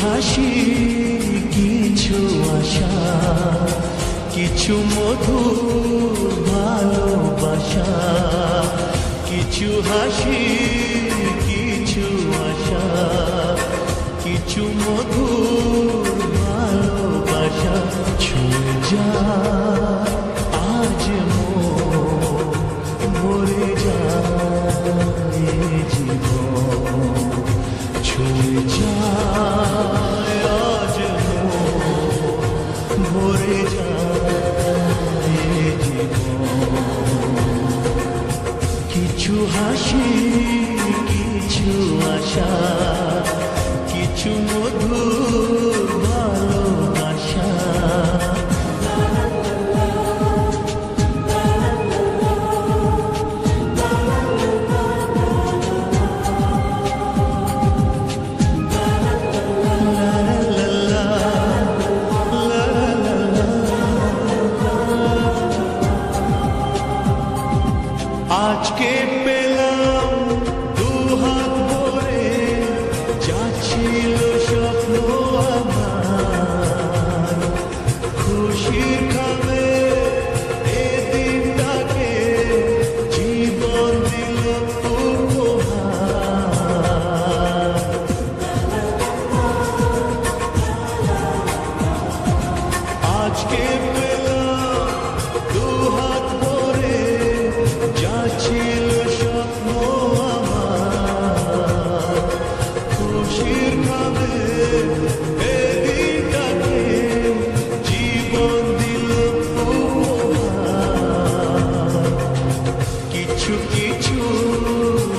হাসি, কিছু আশা, কিছু মধুর ভালোবাসা। কিছু হাসি, কিছু আশা, কিছু মধুর ভালোবাসা। ছুঁয়ে যায় আজ মন, ভরে যায় জীবন। ছুঁয়ে যায় আজ মন, ভরে যায় জীবন। কিছু হাসি, কিছু আশা, কিছু মধুর ভালোবাসা। আজকে পেলাম দুহাত ভরে, যা ছিল স্বপ্ন আমার। খুশির খাবে এ দিনটাকে, জীবন দিল উপহার। আজকে পেলাম দুহাত ভরে, যা ছিল স্বপ্ন আমার। খুশির খাবে এ দিনটাকে, জীবন দিল উপহার। কিছু কিছু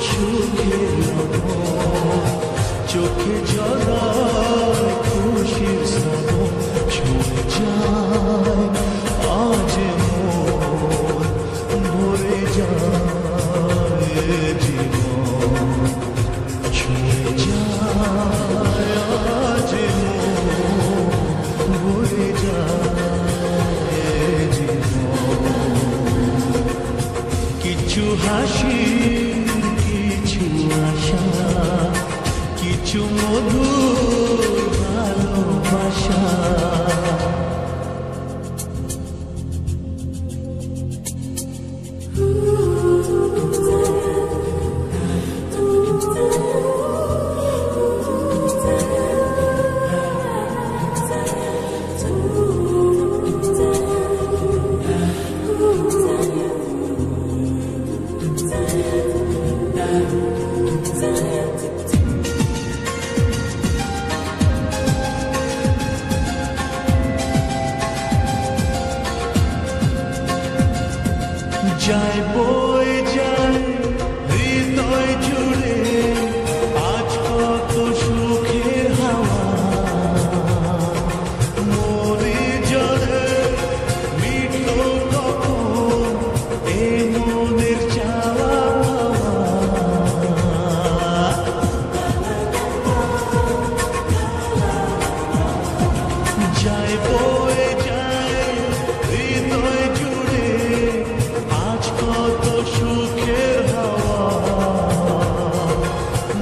সুখের লবণ, চোখে জড়ায় খুশির শ্রাবণ। ছুঁয়ে যায় আজ মন, ভরে যায় জীবন। ছুঁয়ে যায় আজ মন, ভরে যায় জীবন। কিছু হাসি, কিছু আশা, কিছু মধুর ভালোবাসা। যায় বয়ে যায় হৃদয় জুড়ে, আজ কত সুখের হাওয়া। মনে জলে মিটল কখন এ মনের চাওয়া পাওয়া। যায় বয়ে যায় হৃদয় জুড়ে, আজ কত সুখের হাওয়া।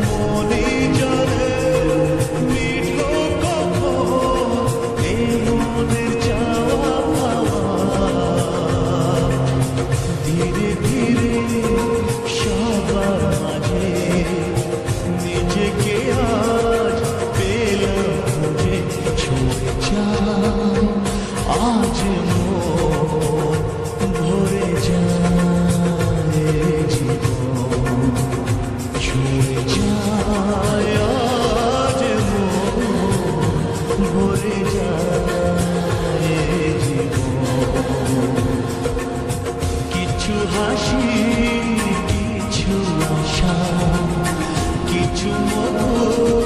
মনে জলে মিটল কখন এ মনের চাওয়া পাওয়া। ধীরে ধীরে সবার মাঝে নিজেকে আজ পেলাম খুঁজে। ছুঁয়ে যায় আজ মন, ভরে যায় জীবন। ছুঁয়ে যায় আজ মন, ভরে যায় জীবন। কিছু হাসি, কিছু আশা, কিছু মধুর